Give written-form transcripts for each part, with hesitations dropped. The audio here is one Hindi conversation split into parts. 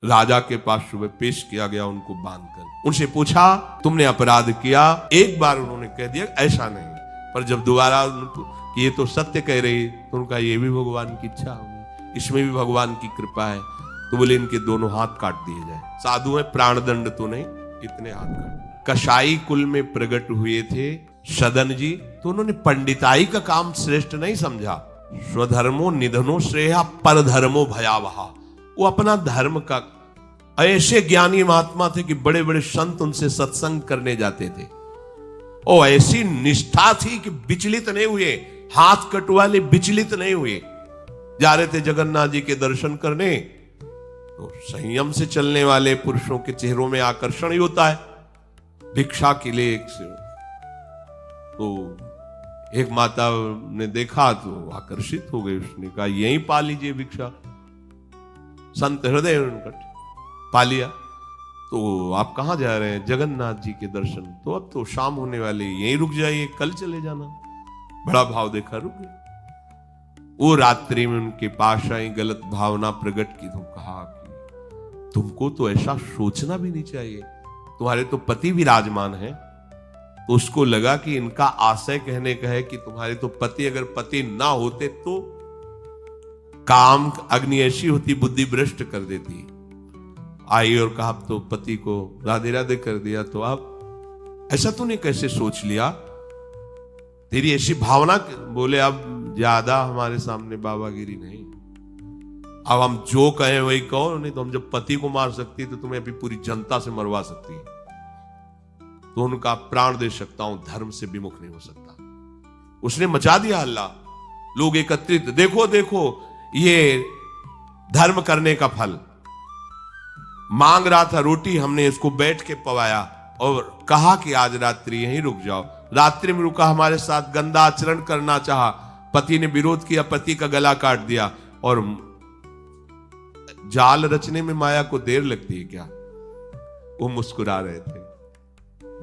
राजा के पास सुबह पेश किया गया उनको बांधकर। उनसे पूछा तुमने अपराध किया? एक बार उन्होंने कह दिया ऐसा नहीं, पर जब दोबारा कि ये तो सत्य कह रही, तो उनका ये भी भगवान की इच्छा होगी, इसमें भी भगवान की कृपा है। तो बोले इनके दोनों हाथ काट दिए जाए। साधु है, प्राण दंड तो नहीं, इतने हाथ काट। कसाई कुल में प्रकट हुए थे सदन जी, तो उन्होंने पंडिताई का काम श्रेष्ठ नहीं समझा। स्वधर्मो निधनो श्रेया परधर्मो भयावहा। वो अपना धर्म का, ऐसे ज्ञानी महात्मा थे कि बड़े बड़े संत उनसे सत्संग करने जाते थे, और ऐसी निष्ठा थी कि विचलित नहीं हुए, हाथ कटवाले विचलित नहीं हुए। जा रहे थे जगन्नाथ जी के दर्शन करने, तो संयम से चलने वाले पुरुषों के चेहरों में आकर्षण ही होता है। भिक्षा के लिए तो एक माता ने देखा तो आकर्षित हो गई, उसने कहा यहीं पा लीजिए भिक्षा। संत हृदय उनका पा लिया। तो आप कहां जा रहे हैं? जगन्नाथ जी के दर्शन। तो अब तो शाम होने वाली, यहीं रुक जाइए, कल चले जाना। बड़ा भाव देखा, रुक गए। वो रात्रि में उनके पास आई, गलत भावना प्रकट की, तो कहा कि तुमको तो ऐसा सोचना भी नहीं चाहिए, तुम्हारे तो पति विराजमान है। तो उसको लगा कि इनका आशय कहने का है कि तुम्हारे तो पति, अगर पति ना होते तो काम अग्नि ऐसी होती, बुद्धि भ्रष्ट कर देती। आई और कहा तो पति को राधे राधे कर दिया, तो आप ऐसा तूने कैसे सोच लिया, तेरी ऐसी भावना। बोले अब ज्यादा हमारे सामने बाबागिरी नहीं, अब हम जो कहें वही कहो, नहीं तो हम जब पति को मार सकती तो तुम्हें अभी पूरी जनता से मरवा सकती है। तो उनका प्राण दे सकता हूं, धर्म से विमुख नहीं हो सकता। उसने मचा दिया हल्ला, लोग एकत्रित, देखो देखो ये धर्म करने का फल। मांग रहा था रोटी, हमने इसको बैठ के पवाया और कहा कि आज रात्रि यहीं रुक जाओ। रात्रि में रुका, हमारे साथ गंदा आचरण करना चाहा, पति ने विरोध किया, पति का गला काट दिया। और जाल रचने में माया को देर लगती है क्या? वो मुस्कुरा रहे थे।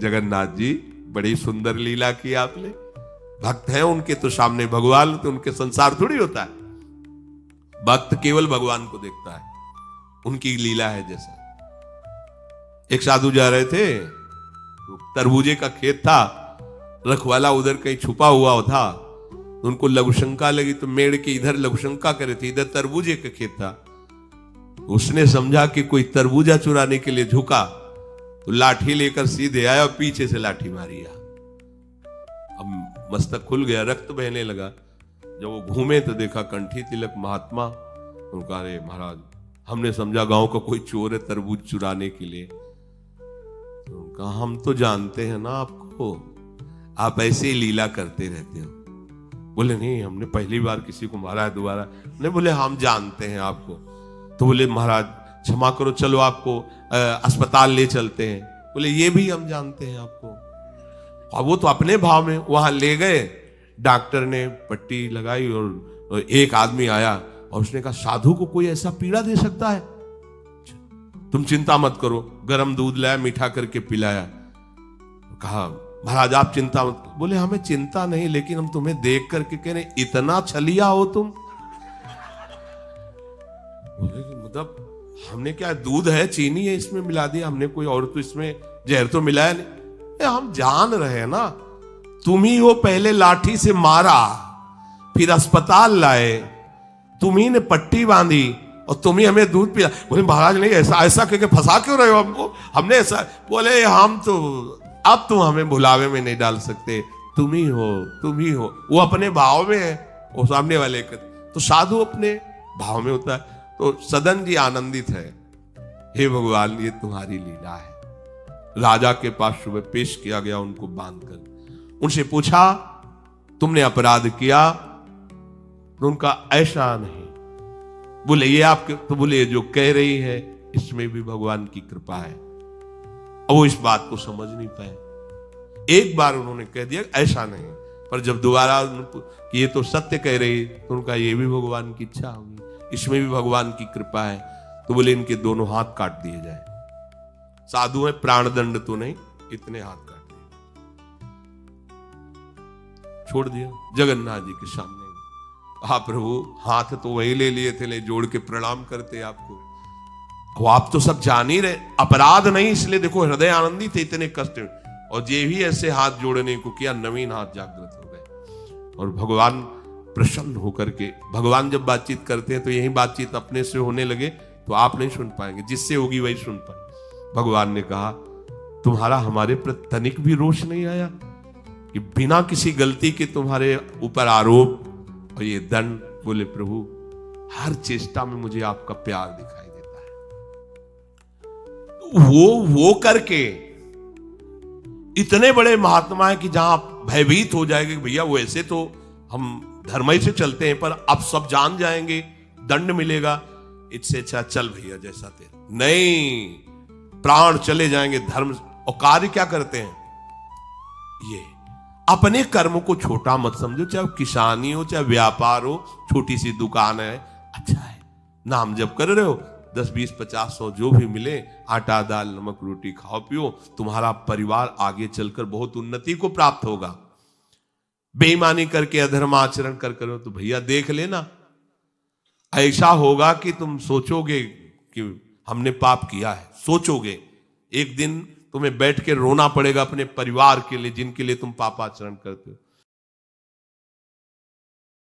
जगन्नाथ जी बड़ी सुंदर लीला की आपने, भक्त हैं उनके तो सामने भगवान, तो उनके संसार थोड़ी होता है। भक्त केवल भगवान को देखता है, उनकी लीला है जैसा। एक साधु जा रहे थे, तो तरबूजे का खेत था, रखवाला उधर कहीं छुपा हुआ था, तो उनको लघुशंका लगी, तो मेड़ के इधर लघुशंका करे थे, इधर तरबूजे का खेत था। उसने समझा कि कोई तरबूजा चुराने के लिए झुका, तो लाठी लेकर सीधे आया और पीछे से लाठी मारी। अब मस्तक खुल गया, रक्त बहने लगा। जब वो घूमे तो देखा कंठी तिलक महात्मा। उनका अरे महाराज, हमने समझा गांव का कोई चोर है तरबूज चुराने के लिए। तो उनका हम तो जानते हैं ना आपको, आप ऐसे ही लीला करते रहते हो। बोले नहीं, हमने पहली बार किसी को मारा है, दोबारा नहीं। बोले हम जानते हैं आपको। तो बोले महाराज क्षमा करो, चलो आपको अस्पताल ले चलते हैं। बोले ये भी हम जानते हैं आपको। और वो तो अपने भाव में वहां ले गए। डॉक्टर ने पट्टी लगाई और एक आदमी आया और उसने कहा साधु को कोई ऐसा पीड़ा दे सकता है? तुम चिंता मत करो। गरम दूध लाया, मीठा करके पिलाया। कहा महाराज आप चिंता मत। बोले हमें चिंता नहीं, लेकिन हम तुम्हें देख करके कह रहे इतना छलिया हो तुम। मतलब हमने क्या, दूध है, चीनी है, इसमें मिला दिया हमने, कोई और तो इसमें जहर तो मिलाया नहीं। हम जान रहे हैं ना, तुम ही वो पहले लाठी से मारा, फिर अस्पताल लाए, तुम ही ने पट्टी बांधी और तुम ही हमें दूध पिला। बोले महाराज नहीं, ऐसा ऐसा करके फंसा क्यों रहे हो हमको? हमने ऐसा। बोले हम तो अब तुम हमें भुलावे में नहीं डाल सकते, तुम ही हो, तुम ही हो। वो अपने भाव में है, वो सामने वाले का। तो साधु अपने भाव में होता है। तो सदन जी आनंदित है, हे भगवान ये तुम्हारी लीला है। राजा के पास सुबह पेश किया गया उनको बांधकर। उनसे पूछा तुमने अपराध किया? तो उनका ऐसा नहीं। बोले ये आपके, तो बोले जो कह रही है इसमें भी भगवान की कृपा है। अब वो इस बात को समझ नहीं पाए। एक बार उन्होंने कह दिया ऐसा नहीं, पर जब दोबारा कि ये तो सत्य कह रही, तो उनका ये भी भगवान की इच्छा होगी, इसमें भी भगवान की कृपा है। तो बोले इनके दोनों हाथ काट दिए जाए। साधु है, प्राण दंड तो नहीं, इतने हाथ काट दिए, छोड़ दिया जगन्नाथ जी के सामने। हाँ प्रभु, हाथ तो वही ले लिए थे, ले जोड़ के प्रणाम करते आपको। वो आप तो सब जान ही रहे, अपराध नहीं, इसलिए देखो हृदय आनंदी थे, इतने कष्ट में, और ये भी ऐसे हाथ जोड़ने को किया, नवीन हाथ जागृत हो गए। और भगवान प्रसन्न होकर के, भगवान जब बातचीत करते हैं तो यही बातचीत अपने से होने लगे तो आप नहीं सुन पाएंगे, जिससे होगी वही सुन पाए। भगवान ने कहा तुम्हारा हमारे प्रति तनिक भी रोष नहीं आया कि बिना किसी गलती के तुम्हारे ऊपर आरोप और ये दंड। बोले प्रभु हर चेष्टा में मुझे आपका प्यार दिखाई देता है। वो करके इतने बड़े महात्मा है कि जहां आप भयभीत हो जाएंगे भैया वो ऐसे तो हम धर्म से चलते हैं, पर अब सब जान जाएंगे, दंड मिलेगा, इससे अच्छा चल भैया जैसा तेरा। नहीं, प्राण चले जाएंगे धर्म। और कार्य क्या करते हैं, ये अपने कर्म को छोटा मत समझो, चाहे किसानी हो, चाहे व्यापार हो, छोटी सी दुकान है, अच्छा है, नाम जप कर रहे हो, 10, 20, 50, 100 जो भी मिले, आटा दाल नमक रोटी खाओ पियो, तुम्हारा परिवार आगे चलकर बहुत उन्नति को प्राप्त होगा। बेईमानी करके अधर्म आचरण कर करो तो भैया देख लेना, ऐसा होगा कि तुम सोचोगे कि हमने पाप किया है, सोचोगे। एक दिन तुम्हें बैठ के रोना पड़ेगा अपने परिवार के लिए जिनके लिए तुम पापाचरण करते हो।